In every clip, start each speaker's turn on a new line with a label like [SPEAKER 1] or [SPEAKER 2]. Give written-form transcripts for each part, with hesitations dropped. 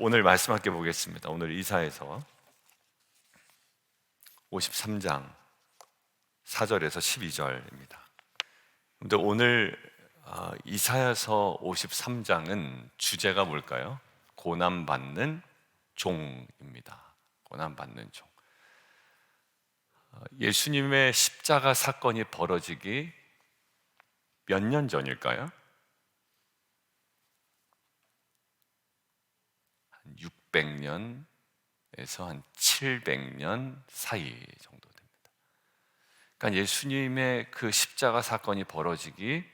[SPEAKER 1] 오늘 말씀 함께 보겠습니다. 오늘 이사야서 53장 4절에서 12절입니다. 근데 오늘 이사야서 53장은 주제가 뭘까요? 고난받는 종입니다. 고난받는 종. 예수님의 십자가 사건이 벌어지기 몇 년 전일까요? 한 600년에서 한 700년 사이 정도 됩니다. 그러니까 예수님의 그 십자가 사건이 벌어지기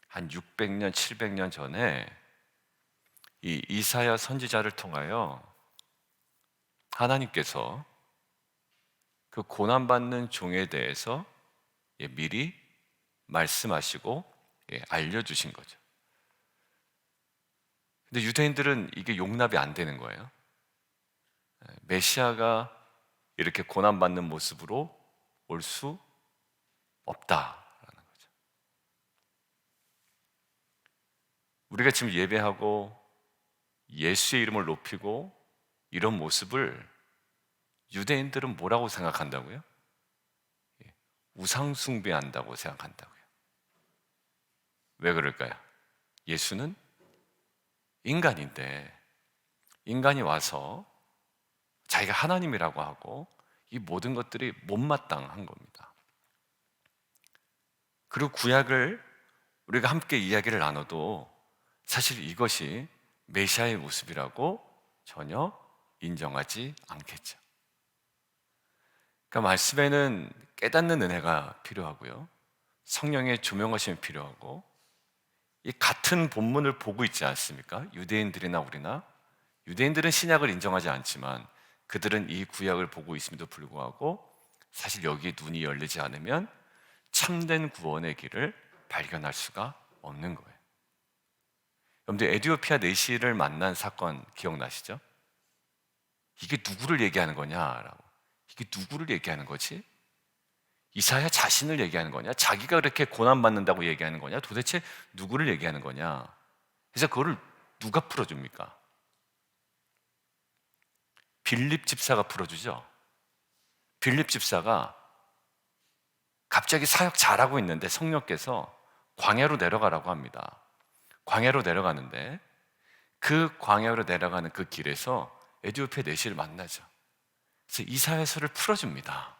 [SPEAKER 1] 한 600년, 700년 전에 이 이사야 선지자를 통하여 하나님께서 그 고난받는 종에 대해서 미리 말씀하시고 알려주신 거죠. 근데 유대인들은 이게 용납이 안 되는 거예요. 메시아가 이렇게 고난받는 모습으로 올 수 없다라는 거죠. 우리가 지금 예배하고 예수의 이름을 높이고 이런 모습을 유대인들은 뭐라고 생각한다고요? 우상숭배한다고 생각한다고요. 왜 그럴까요? 예수는 인간인데 인간이 와서 자기가 하나님이라고 하고 이 모든 것들이 못마땅한 겁니다. 그리고 구약을 우리가 함께 이야기를 나눠도 사실 이것이 메시아의 모습이라고 전혀 인정하지 않겠죠. 그러니까 말씀에는 깨닫는 은혜가 필요하고요, 성령의 조명하심이 필요하고, 이 같은 본문을 보고 있지 않습니까? 유대인들이나 우리나. 유대인들은 신약을 인정하지 않지만 그들은 이 구약을 보고 있음에도 불구하고 사실 여기에 눈이 열리지 않으면 참된 구원의 길을 발견할 수가 없는 거예요. 여러분들 에티오피아 내시를 만난 사건 기억나시죠? 이게 누구를 얘기하는 거냐라고. 이게 누구를 얘기하는 거지? 이사야 자신을 얘기하는 거냐? 자기가 그렇게 고난받는다고 얘기하는 거냐? 도대체 누구를 얘기하는 거냐? 그래서 그거를 누가 풀어줍니까? 빌립 집사가 풀어주죠. 빌립 집사가 갑자기 사역 잘하고 있는데 성령께서 광야로 내려가라고 합니다. 광야로 내려가는데 그 광야로 내려가는 그 길에서 에티오피아 내시를 만나죠. 그래서 이사야서를 풀어줍니다.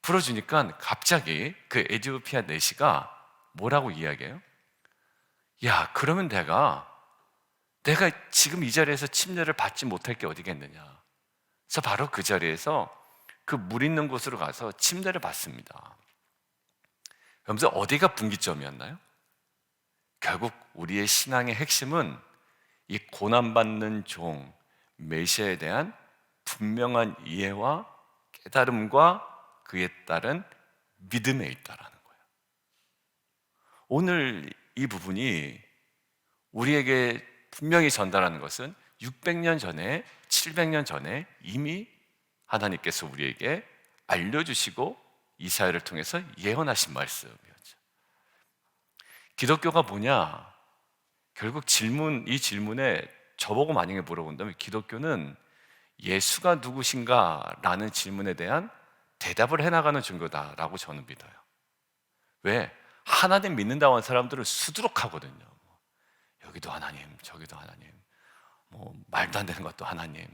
[SPEAKER 1] 풀어주니까 갑자기 그 에티오피아 내시가 뭐라고 이야기해요? 야, 그러면 내가 지금 이 자리에서 침례를 받지 못할 게 어디겠느냐. 그래서 바로 그 자리에서 그 물 있는 곳으로 가서 침례를 받습니다. 그러면서 어디가 분기점이었나요? 결국 우리의 신앙의 핵심은 이 고난받는 종 메시아에 대한 분명한 이해와 깨달음과 그에 따른 믿음에 있다라는 거예요. 오늘 이 부분이 우리에게 분명히 전달하는 것은 600년 전에, 700년 전에 이미 하나님께서 우리에게 알려주시고 이사야를 통해서 예언하신 말씀이었죠. 기독교가 뭐냐? 결국 이 질문에 저보고 만약에 물어본다면 기독교는 예수가 누구신가? 라는 질문에 대한 대답을 해나가는 종교다라고 저는 믿어요. 왜? 하나님 믿는다고 하는 사람들은 수두룩하거든요. 여기도 하나님, 저기도 하나님, 말도 안 되는 것도 하나님.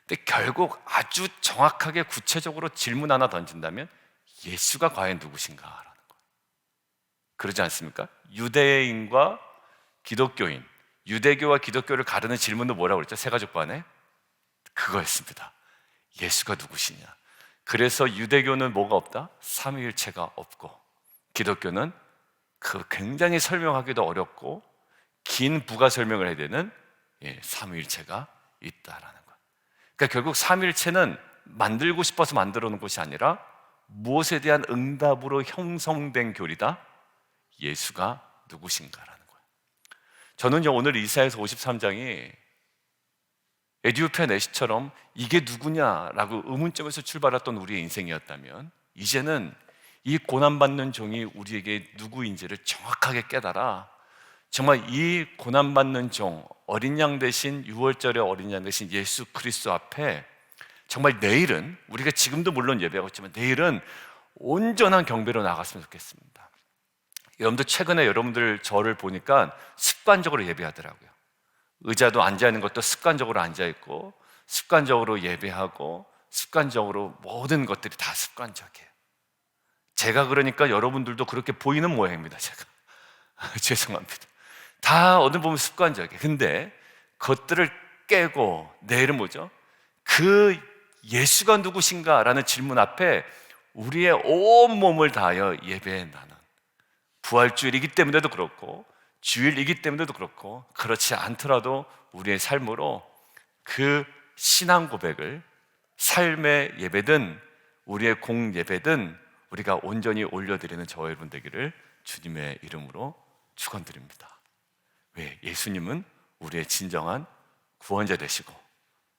[SPEAKER 1] 근데 결국 아주 정확하게 구체적으로 질문 하나 던진다면 예수가 과연 누구신가라는 거예요. 그러지 않습니까? 유대인과 기독교인, 유대교와 기독교를 가르는 질문도 뭐라고 그랬죠? 세가족반에 그거였습니다. 예수가 누구시냐. 그래서 유대교는 뭐가 없다? 삼위일체가 없고, 기독교는 그 굉장히 설명하기도 어렵고 긴 부가 설명을 해야 되는 삼위일체가 있다라는 거예요. 그러니까 결국 삼위일체는 만들고 싶어서 만들어 놓은 것이 아니라 무엇에 대한 응답으로 형성된 교리다? 예수가 누구신가라는 거예요. 저는 오늘 이사야서 53장이 에티오피아 내시처럼 이게 누구냐라고 의문점에서 출발했던 우리의 인생이었다면, 이제는 이 고난받는 종이 우리에게 누구인지를 정확하게 깨달아 정말 이 고난받는 종, 어린 양 대신, 유월절의 어린 양 대신 예수 그리스도 앞에 정말 내일은, 우리가 지금도 물론 예배하고 있지만 내일은 온전한 경배로 나갔으면 좋겠습니다. 여러분들 최근에 여러분들 저를 보니까 습관적으로 예배하더라고요. 의자도 앉아있는 것도 습관적으로 앉아있고, 습관적으로 예배하고, 습관적으로 모든 것들이 다 습관적이에요. 제가 그러니까 여러분들도 그렇게 보이는 모양입니다. 제가 죄송합니다. 다 어느 보면 습관적이에요. 근데 그것들을 깨고 내일은 뭐죠? 그 예수가 누구신가? 라는 질문 앞에 우리의 온 몸을 다하여 예배해 나는, 부활주일이기 때문에도 그렇고 주일이기 때문에도 그렇고 그렇지 않더라도 우리의 삶으로 그 신앙 고백을, 삶의 예배든 우리의 공예배든 우리가 온전히 올려드리는 저와 여러분 되기를 주님의 이름으로 축원드립니다. 왜? 예수님은 우리의 진정한 구원자 되시고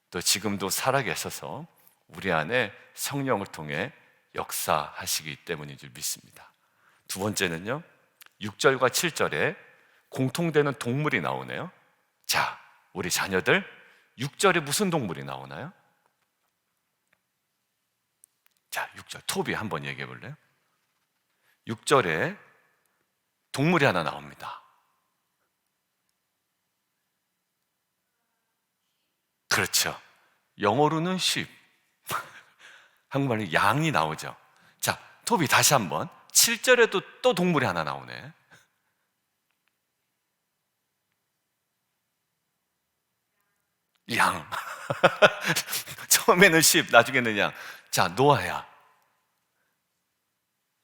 [SPEAKER 1] 또 지금도 살아계셔서 우리 안에 성령을 통해 역사하시기 때문인 줄 믿습니다. 두 번째는요, 6절과 7절에 공통되는 동물이 나오네요. 자, 우리 자녀들 6절에 무슨 동물이 나오나요? 자, 6절 토비 한번 얘기해 볼래요? 6절에 동물이 하나 나옵니다. 그렇죠. 영어로는 sheep, 한국말로 양이 나오죠. 자, 토비 다시 한번. 7절에도 또 동물이 하나 나오네. 양. 처음에는 sheep, 나중에는 양. 자, 노아야.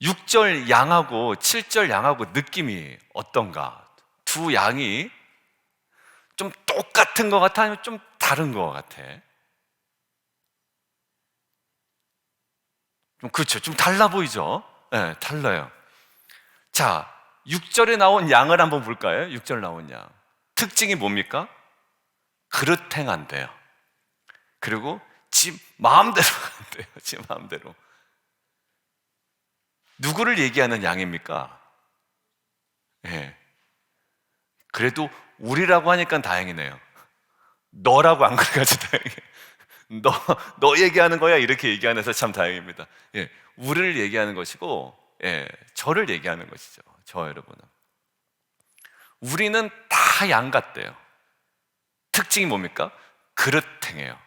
[SPEAKER 1] 6절 양하고 7절 양하고 느낌이 어떤가? 두 양이 좀 똑같은 것 같아? 아니면 좀 다른 것 같아? 그렇죠. 좀 달라 보이죠? 네, 달라요. 자, 6절에 나온 양을 한번 볼까요? 6절 나온 양. 특징이 뭡니까? 그릇 행한대요. 그리고 지 마음대로 한대요. 지 마음대로. 누구를 얘기하는 양입니까? 예. 네. 그래도 우리라고 하니까 다행이네요. 너라고 안 그래가지고 다행이에요. 너 얘기하는 거야? 이렇게 얘기하는 데서 참 다행입니다. 예, 우리를 얘기하는 것이고, 예, 저를 얘기하는 것이죠. 저 여러분은. 우리는 다 양 같대요. 특징이 뭡니까? 그릇 행해요.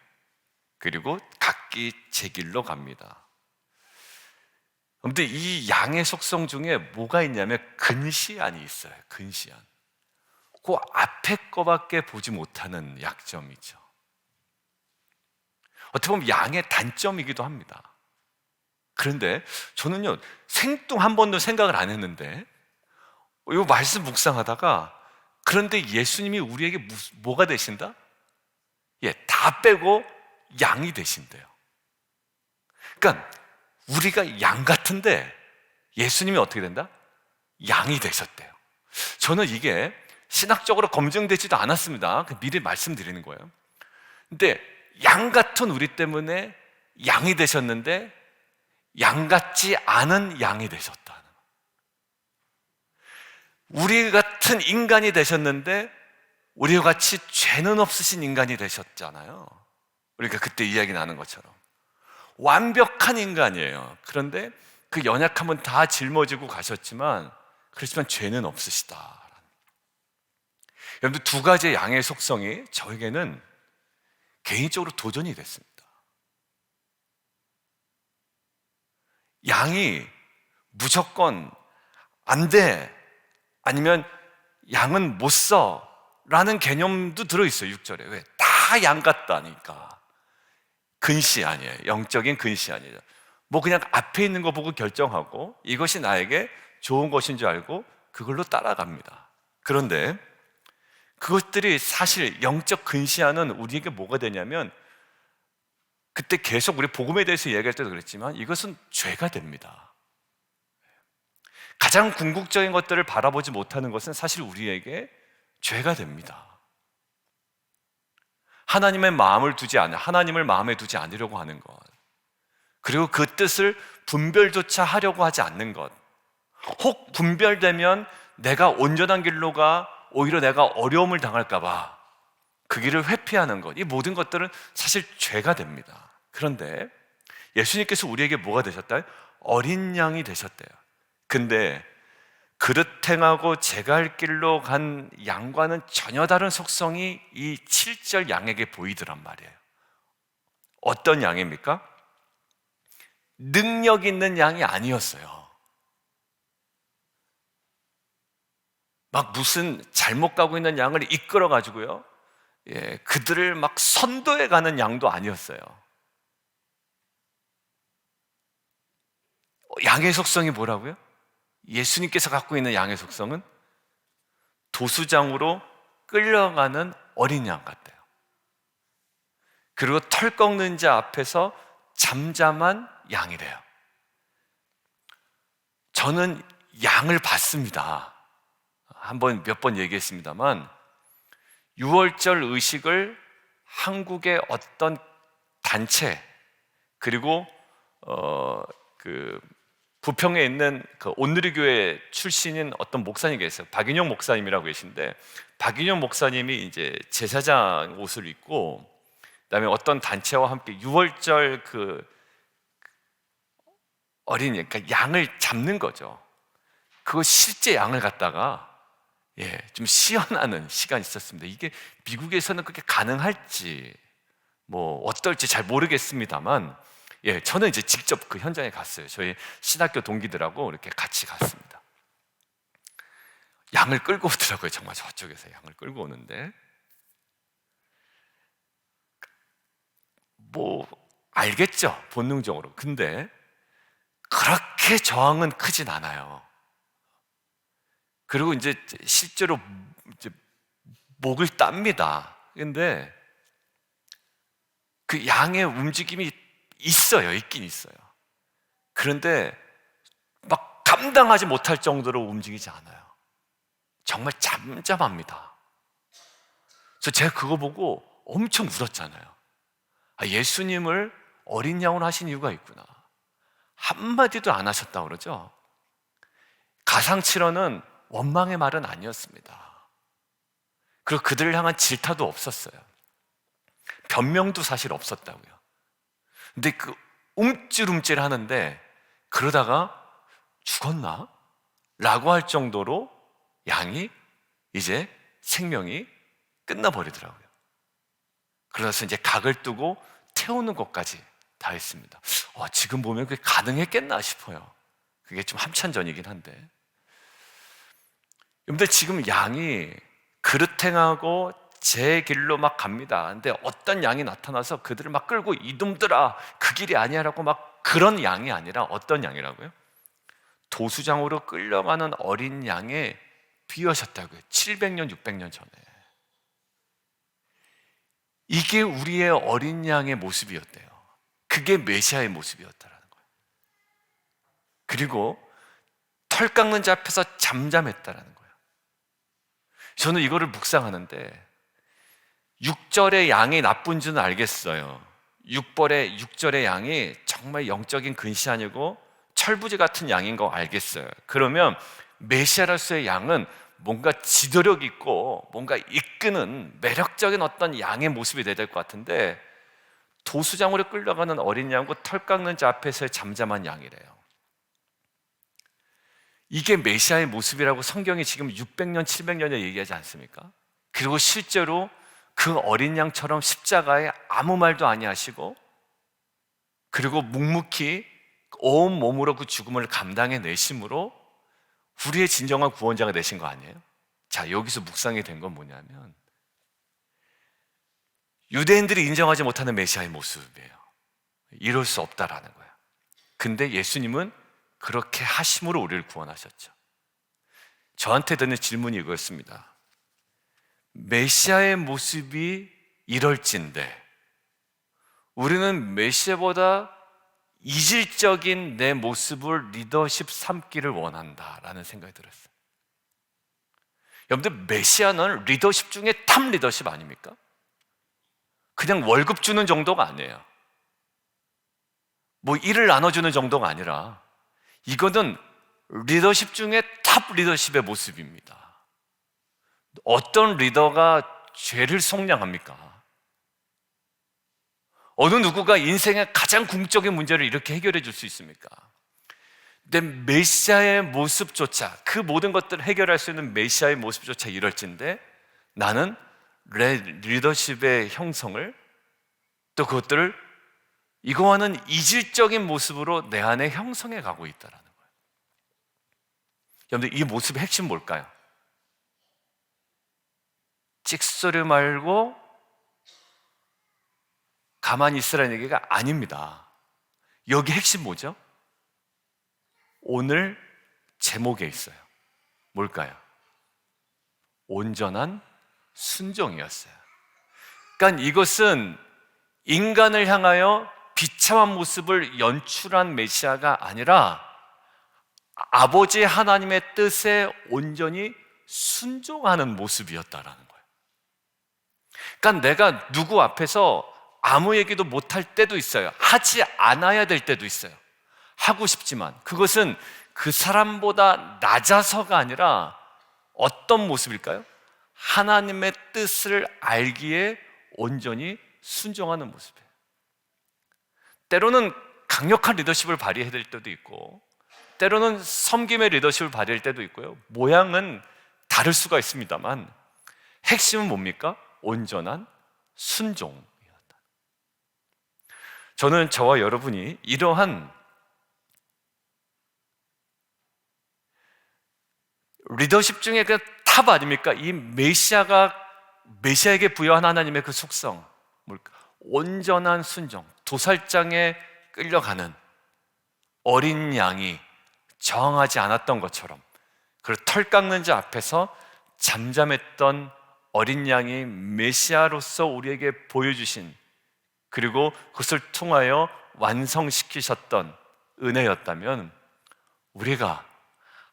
[SPEAKER 1] 그리고 각기 제 길로 갑니다. 근데 이 양의 속성 중에 뭐가 있냐면 근시안이 있어요. 근시안. 그 앞에 거밖에 보지 못하는 약점이죠. 어떻게 보면 양의 단점이기도 합니다. 그런데 저는요, 생뚱 한 번도 생각을 안 했는데 이 말씀 묵상하다가, 그런데 예수님이 우리에게 뭐가 되신다? 예, 다 빼고 양이 되신대요. 그러니까 우리가 양 같은데 예수님이 어떻게 된다? 양이 되셨대요. 저는 이게 신학적으로 검증되지도 않았습니다. 미리 말씀드리는 거예요. 근데 양 같은 우리 때문에 양이 되셨는데 양 같지 않은 양이 되셨다는, 우리 같은 인간이 되셨는데 우리와 같이 죄는 없으신 인간이 되셨잖아요. 우리가 그때 이야기 나눈 것처럼 완벽한 인간이에요. 그런데 그 연약함은 다 짊어지고 가셨지만, 그렇지만 죄는 없으시다. 여러분들, 두 가지의 양의 속성이 저에게는 개인적으로 도전이 됐습니다. 양이 무조건 안 돼, 아니면 양은 못 써 라는 개념도 들어있어요. 6절에. 왜? 다 양 같다니까. 근시 아니에요. 영적인 근시 아니에요. 뭐 그냥 앞에 있는 거 보고 결정하고 이것이 나에게 좋은 것인 줄 알고 그걸로 따라갑니다. 그런데 그것들이 사실 영적 근시하는 우리에게 뭐가 되냐면, 그때 계속 우리 복음에 대해서 이야기할 때도 그랬지만 이것은 죄가 됩니다. 가장 궁극적인 것들을 바라보지 못하는 것은 사실 우리에게 죄가 됩니다. 하나님의 마음을 하나님을 마음에 두지 않으려고 하는 것, 그리고 그 뜻을 분별조차 하려고 하지 않는 것, 혹 분별되면 내가 온전한 길로 가, 오히려 내가 어려움을 당할까 봐 그 길을 회피하는 것, 이 모든 것들은 사실 죄가 됩니다. 그런데 예수님께서 우리에게 뭐가 되셨다? 어린 양이 되셨대요. 근데 그릇 행하고 제갈 길로 간 양과는 전혀 다른 속성이 이 7절 양에게 보이더란 말이에요. 어떤 양입니까? 능력 있는 양이 아니었어요. 막 무슨 잘못 가고 있는 양을 이끌어 가지고요, 그들을 막 선도해 가는 양도 아니었어요. 양의 속성이 뭐라고요? 예수님께서 갖고 있는 양의 속성은 도수장으로 끌려가는 어린 양 같아요. 그리고 털 꺾는 자 앞에서 잠잠한 양이래요. 저는 양을 봤습니다. 몇 번 얘기했습니다만, 6월절 의식을 한국의 어떤 단체, 그리고 부평에 있는 그 온누리교회 출신인 어떤 목사님이 계세요. 박인영 목사님이라고 계신데, 박인영 목사님이 이제 제사장 옷을 입고, 그다음에 어떤 단체와 함께 6월절 어린이, 그러니까 양을 잡는 거죠. 그거 실제 양을 갖다가 좀 시연하는 시간이 있었습니다. 이게 미국에서는 그렇게 가능할지 어떨지 잘 모르겠습니다만, 저는 이제 직접 그 현장에 갔어요. 저희 신학교 동기들하고 이렇게 같이 갔습니다. 양을 끌고 오더라고요. 정말 저쪽에서 양을 끌고 오는데, 알겠죠, 본능적으로. 근데 그렇게 저항은 크진 않아요. 그리고 이제 실제로 이제 목을 땁니다. 근데 그 양의 움직임이 있긴 있어요. 그런데 막 감당하지 못할 정도로 움직이지 않아요. 정말 잠잠합니다. 그래서 제가 그거 보고 엄청 울었잖아요. 예수님을 어린 양으로 하신 이유가 있구나. 한마디도 안 하셨다고 그러죠. 가상칠언은 원망의 말은 아니었습니다. 그리고 그들을 향한 질타도 없었어요. 변명도 사실 없었다고요. 근데 그 움찔움찔 하는데, 그러다가 죽었나? 라고 할 정도로 양이 이제 생명이 끝나버리더라고요. 그래서 이제 각을 뜨고 태우는 것까지 다 했습니다. 지금 보면 그게 가능했겠나 싶어요. 그게 좀 한참 전이긴 한데, 여러분들 지금 양이 그릇 행하고 제 길로 막 갑니다. 근데 어떤 양이 나타나서 그들을 막 끌고, 이놈들아 그 길이 아니야라고 막, 그런 양이 아니라 어떤 양이라고요? 도수장으로 끌려가는 어린 양에 비유하셨다고요. 700년 600년 전에. 이게 우리의 어린 양의 모습이었대요. 그게 메시아의 모습이었다라는 거예요. 그리고 털 깎는 자 앞에서 잠잠했다라는 거예요. 저는 이거를 묵상하는데, 6절의 양이 나쁜 줄은 알겠어요. 6절의 양이 정말 영적인 근시안이고 철부지 같은 양인 거 알겠어요. 그러면 메시아로서의 양은 뭔가 지도력 있고 뭔가 이끄는 매력적인 어떤 양의 모습이 돼야 될 것 같은데, 도수장으로 끌려가는 어린 양과 털 깎는 자 앞에서의 잠잠한 양이래요. 이게 메시아의 모습이라고 성경이 지금 600년, 700년에 얘기하지 않습니까? 그리고 실제로 그 어린 양처럼 십자가에 아무 말도 아니하시고, 그리고 묵묵히 온 몸으로 그 죽음을 감당해 내심으로 우리의 진정한 구원자가 되신 거 아니에요? 자, 여기서 묵상이 된 건 뭐냐면, 유대인들이 인정하지 못하는 메시아의 모습이에요. 이럴 수 없다라는 거예요. 근데 예수님은 그렇게 하심으로 우리를 구원하셨죠. 저한테 드는 질문이 이거였습니다. 메시아의 모습이 이럴진데 우리는 메시아보다 이질적인 내 모습을 리더십 삼기를 원한다라는 생각이 들었어요. 여러분들, 메시아는 리더십 중에 탑 리더십 아닙니까? 그냥 월급 주는 정도가 아니에요. 일을 나눠주는 정도가 아니라, 이거는 리더십 중에 탑 리더십의 모습입니다. 어떤 리더가 죄를 속량합니까? 어느 누구가 인생의 가장 궁극적인 문제를 이렇게 해결해 줄 수 있습니까? 근데 메시아의 모습조차, 그 모든 것들을 해결할 수 있는 메시아의 모습조차 이럴진데 나는 리더십의 형성을, 또 그것들을 이거와는 이질적인 모습으로 내 안에 형성해 가고 있다는 거예요. 여러분들, 이 모습의 핵심은 뭘까요? 찍소리 말고 가만히 있으라는 얘기가 아닙니다. 여기 핵심 뭐죠? 오늘 제목에 있어요. 뭘까요? 온전한 순종이었어요. 그러니까 이것은 인간을 향하여 비참한 모습을 연출한 메시아가 아니라 아버지 하나님의 뜻에 온전히 순종하는 모습이었다라는 거예요. 그러니까 내가 누구 앞에서 아무 얘기도 못할 때도 있어요. 하지 않아야 될 때도 있어요. 하고 싶지만 그것은 그 사람보다 낮아서가 아니라 어떤 모습일까요? 하나님의 뜻을 알기에 온전히 순종하는 모습이에요. 때로는 강력한 리더십을 발휘해야 될 때도 있고, 때로는 섬김의 리더십을 발휘할 때도 있고요. 모양은 다를 수가 있습니다만 핵심은 뭡니까? 온전한 순종이었다. 저는 저와 여러분이 이러한 리더십 중에 그 탑 아닙니까? 이 메시아에게 부여한 하나님의 그 속성, 뭘까? 온전한 순종, 도살장에 끌려가는 어린 양이 저항하지 않았던 것처럼, 그리고 털 깎는 자 앞에서 잠잠했던 어린 양이 메시아로서 우리에게 보여주신, 그리고 그것을 통하여 완성시키셨던 은혜였다면, 우리가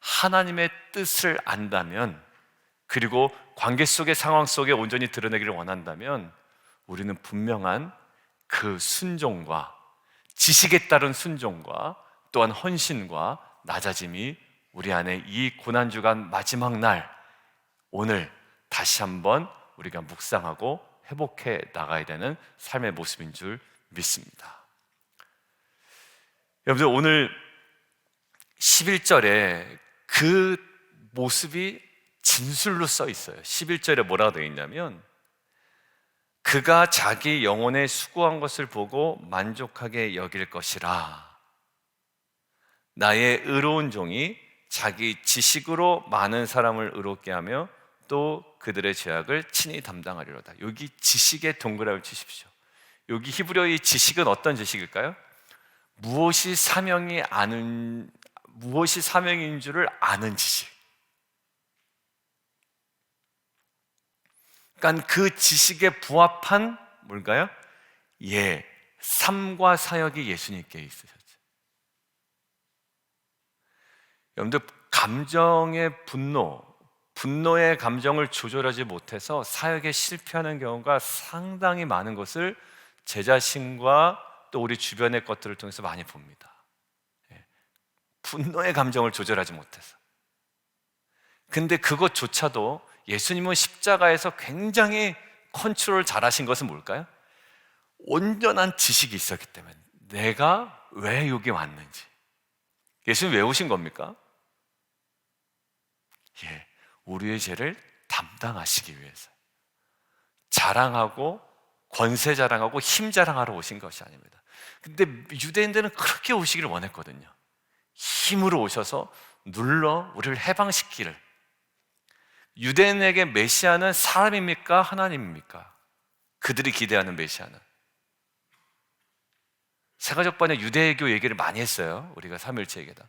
[SPEAKER 1] 하나님의 뜻을 안다면, 그리고 관계 속의 상황 속에 온전히 드러내기를 원한다면 우리는 분명한 그 순종과, 지식에 따른 순종과, 또한 헌신과 낮아짐이 우리 안에 이 고난주간 마지막 날, 오늘 다시 한번 우리가 묵상하고 회복해 나가야 되는 삶의 모습인 줄 믿습니다. 여러분들, 오늘 11절에 그 모습이 진술로 써 있어요. 11절에 뭐라고 되어 있냐면, 그가 자기 영혼에 수고한 것을 보고 만족하게 여길 것이라. 나의 의로운 종이 자기 지식으로 많은 사람을 의롭게 하며 또 그들의 죄악을 친히 담당하리로다. 여기 지식에 동그라미를 치십시오. 여기 히브리어의 지식은 어떤 지식일까요? 무엇이 사명인 줄을 아는 지식. 그러니까 그 지식에 부합한 뭘까요? 삶과 사역이 예수님께 있으셨죠. 여러분들, 감정의 분노의 감정을 조절하지 못해서 사역에 실패하는 경우가 상당히 많은 것을 제 자신과 또 우리 주변의 것들을 통해서 많이 봅니다. 분노의 감정을 조절하지 못해서. 근데 그것조차도 예수님은 십자가에서 굉장히 컨트롤 잘하신 것은 뭘까요? 온전한 지식이 있었기 때문에, 내가 왜 여기 왔는지. 예수님 왜 오신 겁니까? 우리의 죄를 담당하시기 위해서. 자랑하고 권세 자랑하고 힘 자랑하러 오신 것이 아닙니다. 근데 유대인들은 그렇게 오시기를 원했거든요. 힘으로 오셔서 눌러 우리를 해방시키기를. 유대인에게 메시아는 사람입니까? 하나님입니까? 그들이 기대하는 메시아는. 세가족반에 유대교 얘기를 많이 했어요. 우리가 삼일체 얘기다.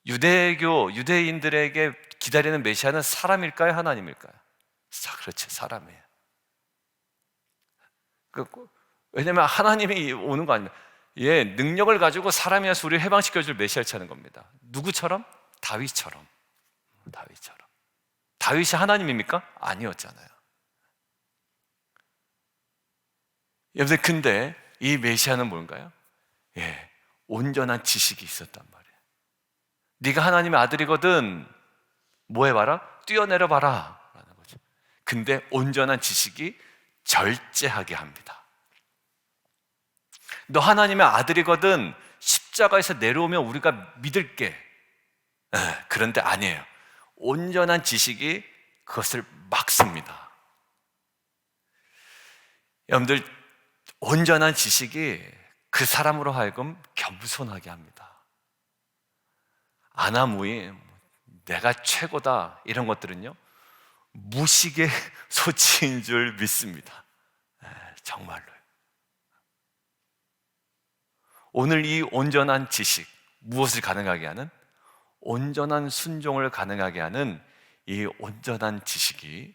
[SPEAKER 1] 유대인들에게 기다리는 메시아는 사람일까요? 하나님일까요? 그렇지, 사람이에요. 왜냐하면 하나님이 오는 거 아닙니까? 능력을 가지고 사람이어서 우리를 해방시켜줄 메시아를 찾는 겁니다. 누구처럼? 다윗처럼. 다윗이 하나님입니까? 아니었잖아요. 여러분, 근데 이 메시아는 뭔가요? 온전한 지식이 있었단 말이에요. 네가 하나님의 아들이거든, 뭐 해봐라? 뛰어내려봐라 라는 거죠. 근데 온전한 지식이 절제하게 합니다. 너 하나님의 아들이거든, 십자가에서 내려오면 우리가 믿을게. 그런데 아니에요. 온전한 지식이 그것을 막습니다. 여러분들, 온전한 지식이 그 사람으로 하여금 겸손하게 합니다. 아나무인, 내가 최고다, 이런 것들은요 무식의 소치인 줄 믿습니다. 정말로요. 오늘 이 온전한 지식, 무엇을 가능하게 하는? 온전한 순종을 가능하게 하는 이 온전한 지식이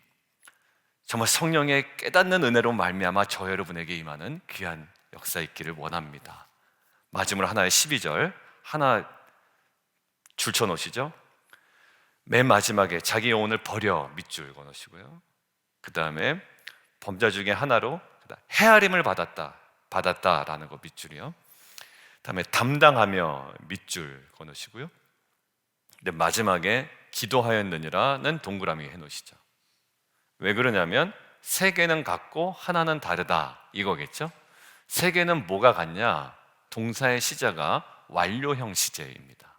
[SPEAKER 1] 정말 성령의 깨닫는 은혜로 말미암아 저 여러분에게 임하는 귀한 역사 있기를 원합니다. 마지막으로 하나의 12절 하나 줄쳐 놓으시죠. 맨 마지막에 자기 영혼을 버려 밑줄 그어놓으시고요. 그 다음에 범죄 중에 하나로 헤아림을 받았다라는 거 밑줄이요. 그 다음에 담당하며 밑줄 그어놓으시고요. 근데 마지막에 기도하였느니라는 동그라미 해놓으시죠. 왜 그러냐면 세 개는 같고 하나는 다르다 이거겠죠. 세 개는 뭐가 같냐? 동사의 시제가 완료형 시제입니다.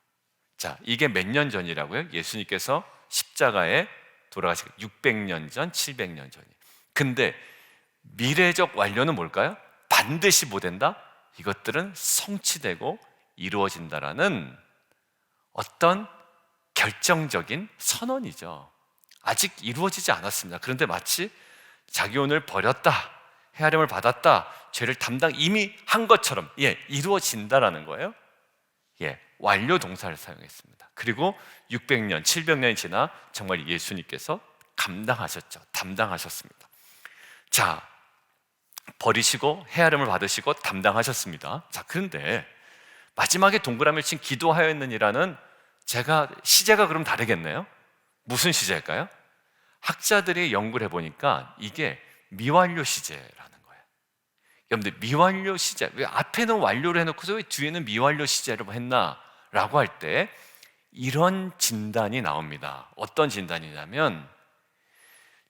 [SPEAKER 1] 자, 이게 몇 년 전이라고요? 예수님께서 십자가에 돌아가시기 600년 전, 700년 전이. 근데 미래적 완료는 뭘까요? 반드시 뭐 된다? 이것들은 성취되고 이루어진다라는 어떤 결정적인 선언이죠. 아직 이루어지지 않았습니다. 그런데 마치 자기 혼을 버렸다, 헤아림을 받았다, 죄를 담당 이미 한 것처럼 이루어진다라는 거예요. 완료 동사를 사용했습니다. 그리고 600년, 700년이 지나 정말 예수님께서 감당하셨죠. 담당하셨습니다. 자, 버리시고 헤아림을 받으시고 담당하셨습니다. 자, 그런데 마지막에 동그라미를 친 기도하였느니라는 제가 시제가 그럼 다르겠네요. 무슨 시제일까요? 학자들이 연구를 해보니까 이게 미완료 시제라는 거예요. 여러분들, 미완료 시제, 왜 앞에는 완료를 해놓고서 왜 뒤에는 미완료 시제라고 했나라고 할 때 이런 진단이 나옵니다. 어떤 진단이냐면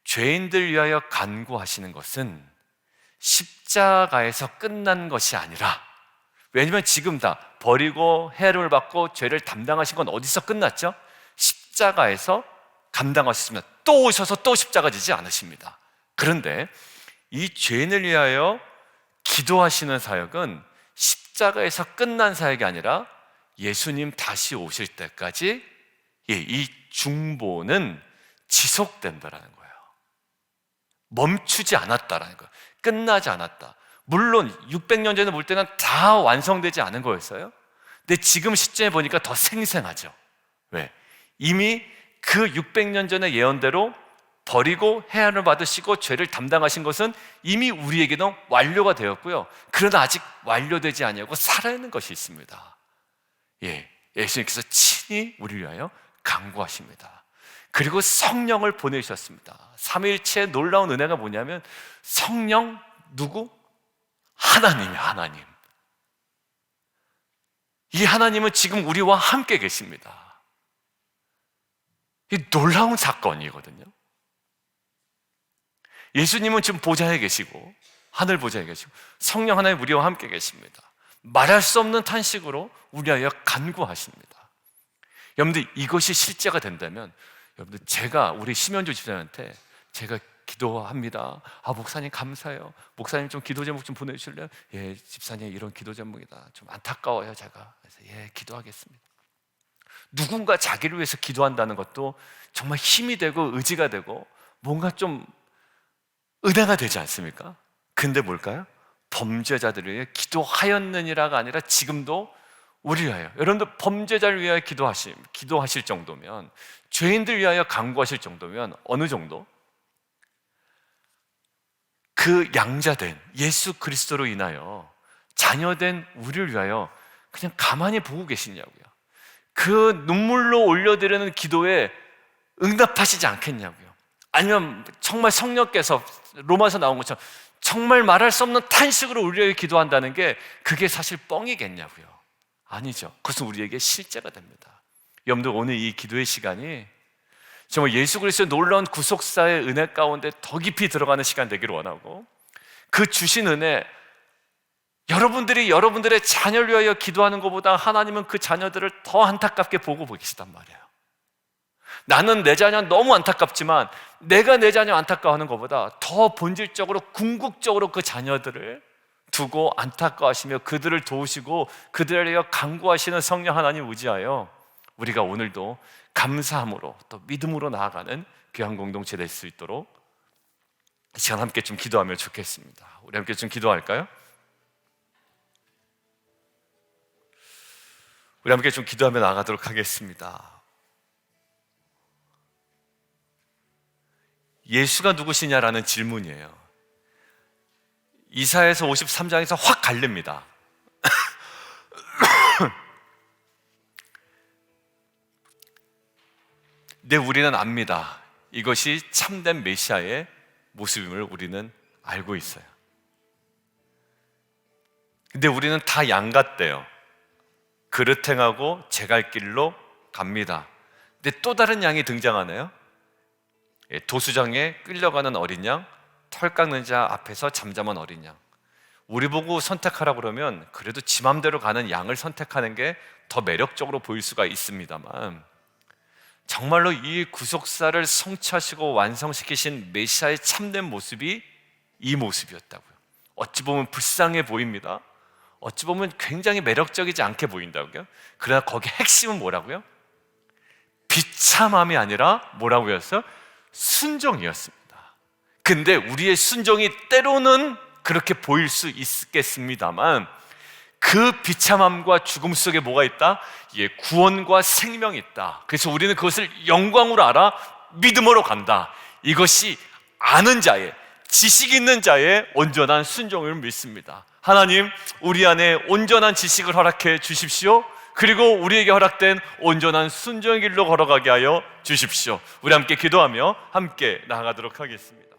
[SPEAKER 1] 죄인들 위하여 간구하시는 것은 십자가에서 끝난 것이 아니라, 왜냐면 지금 다 버리고 헤아림을 받고 죄를 담당하신 건 어디서 끝났죠? 십자가에서 감당하셨습니다. 또 오셔서 또 십자가 지지 않으십니다. 그런데 이 죄인을 위하여 기도하시는 사역은 십자가에서 끝난 사역이 아니라 예수님 다시 오실 때까지 이 중보는 지속된다라는 거예요. 멈추지 않았다라는 거예요. 끝나지 않았다. 물론 600년 전에 볼 때는 다 완성되지 않은 거였어요. 근데 지금 시점에 보니까 더 생생하죠. 왜? 이미 그 600년 전의 예언대로 버리고 헤아림을 받으시고 죄를 담당하신 것은 이미 우리에게는 완료가 되었고요. 그러나 아직 완료되지 아니하고 살아있는 것이 있습니다. 예수님께서 친히 우리를 위하여 간구하십니다. 그리고 성령을 보내주셨습니다. 삼위일체의 놀라운 은혜가 뭐냐면 성령 누구? 하나님이에요. 하나님. 이 하나님은 지금 우리와 함께 계십니다. 이 놀라운 사건이거든요. 예수님은 지금 보좌에 계시고 하늘 보좌에 계시고 성령 하나님 우리와 함께 계십니다. 말할 수 없는 탄식으로 우리하여 간구하십니다. 여러분들, 이것이 실제가 된다면 여러분들, 제가 우리 심현주 집사님한테 제가 기도합니다. 목사님 감사해요. 목사님 좀 기도 제목 좀 보내주실래요? 집사님 이런 기도 제목이다. 좀 안타까워요 제가. 그래서 기도하겠습니다. 누군가 자기를 위해서 기도한다는 것도 정말 힘이 되고 의지가 되고 뭔가 좀 은혜가 되지 않습니까? 근데 뭘까요? 범죄자들을 위해 기도하였느니라가 아니라 지금도 우리를 위하여, 여러분들 범죄자를 위하여 기도하실 정도면, 죄인들 위하여 간구하실 정도면 어느 정도? 그 양자된 예수 그리스도로 인하여 자녀된 우리를 위하여 그냥 가만히 보고 계시냐고요. 그 눈물로 올려드리는 기도에 응답하시지 않겠냐고요. 아니면 정말 성령께서 로마서 나온 것처럼 정말 말할 수 없는 탄식으로 우리에게 기도한다는 게 그게 사실 뻥이겠냐고요. 아니죠. 그것은 우리에게 실제가 됩니다. 여러분들, 오늘 이 기도의 시간이 정말 예수 그리스도의 놀라운 구속사의 은혜 가운데 더 깊이 들어가는 시간 되기를 원하고, 그 주신 은혜, 여러분들이 여러분들의 자녀를 위하여 기도하는 것보다 하나님은 그 자녀들을 더 안타깝게 보고 계시단 말이에요. 나는 내 자녀 너무 안타깝지만 내가 내 자녀 안타까워하는 것보다 더 본질적으로 궁극적으로 그 자녀들을 두고 안타까워하시며 그들을 도우시고 그들을 위하여 간구하시는 성령 하나님 의지하여 우리가 오늘도 감사함으로 또 믿음으로 나아가는 귀한 공동체 될 수 있도록 이 시간 함께 좀 기도하면 좋겠습니다. 우리 함께 좀 기도할까요? 우리 함께 좀 기도하며 나아가도록 하겠습니다. 예수가 누구시냐라는 질문이에요. 이사야서 53장에서 확 갈립니다. 근데 우리는 압니다. 이것이 참된 메시아의 모습임을 우리는 알고 있어요. 근데 우리는 다 양 같대요. 그릇 행하고 제 갈 길로 갑니다. 근데 또 다른 양이 등장하네요. 도수장에 끌려가는 어린 양, 털 깎는 자 앞에서 잠잠한 어린 양. 우리 보고 선택하라 그러면 그래도 지 맘대로 가는 양을 선택하는 게 더 매력적으로 보일 수가 있습니다만, 정말로 이 구속사를 성취하시고 완성시키신 메시아의 참된 모습이 이 모습이었다고요. 어찌 보면 불쌍해 보입니다. 어찌 보면 굉장히 매력적이지 않게 보인다고요. 그러나 거기 핵심은 뭐라고요? 비참함이 아니라 뭐라고 했어요? 순종이었습니다. 근데 우리의 순종이 때로는 그렇게 보일 수 있겠습니다만, 그 비참함과 죽음 속에 뭐가 있다? 예, 구원과 생명이 있다. 그래서 우리는 그것을 영광으로 알아 믿음으로 간다. 이것이 아는 자의, 지식 있는 자의 온전한 순종을 믿습니다. 하나님, 우리 안에 온전한 지식을 허락해 주십시오. 그리고 우리에게 허락된 온전한 순종의 길로 걸어가게 하여 주십시오. 우리 함께 기도하며 함께 나아가도록 하겠습니다.